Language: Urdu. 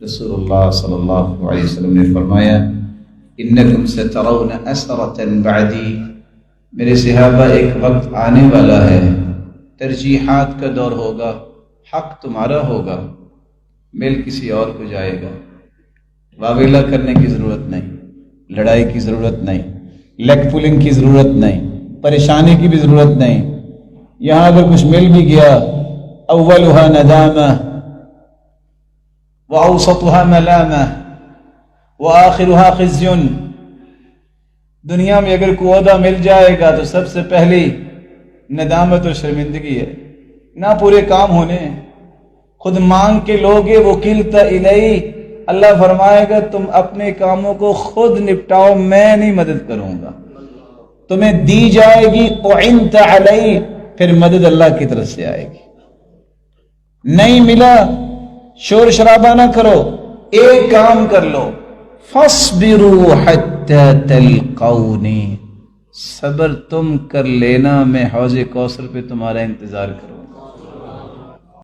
رسول اللہ صلی اللہ علیہ وسلم نے فرمایا انکم سترون اثرة بعدی، میرے صحابہ ایک وقت آنے والا ہے ترجیحات کا دور ہوگا، حق تمہارا ہوگا، مل کسی اور کو جائے گا، واویلا کرنے کی ضرورت نہیں، لڑائی کی ضرورت نہیں، لیگ پولنگ کی ضرورت نہیں، پریشانی کی بھی ضرورت نہیں۔ یہاں اگر کچھ مل بھی گیا اولها ندامہ واوسطها ملامہ وآخرها خزي، دنیا میں اگر کوئی عہدہ مل جائے گا تو سب سے پہلی ندامت اور شرمندگی ہے، نہ پورے کام ہونے، خود مانگ کے لوگے وکلت الی، اللہ فرمائے گا تم اپنے کاموں کو خود نپٹاؤ، میں نہیں مدد کروں گا، تمہیں دی جائے گی اعنت علی، پھر مدد اللہ کی طرف سے آئے گی۔ نہیں ملا شور شرابہ نہ کرو، ایک کام کر لو، فاصبروا حتی تلقونی، صبر تم کر لینا، میں حوض کوثر پہ تمہارا انتظار کروں۔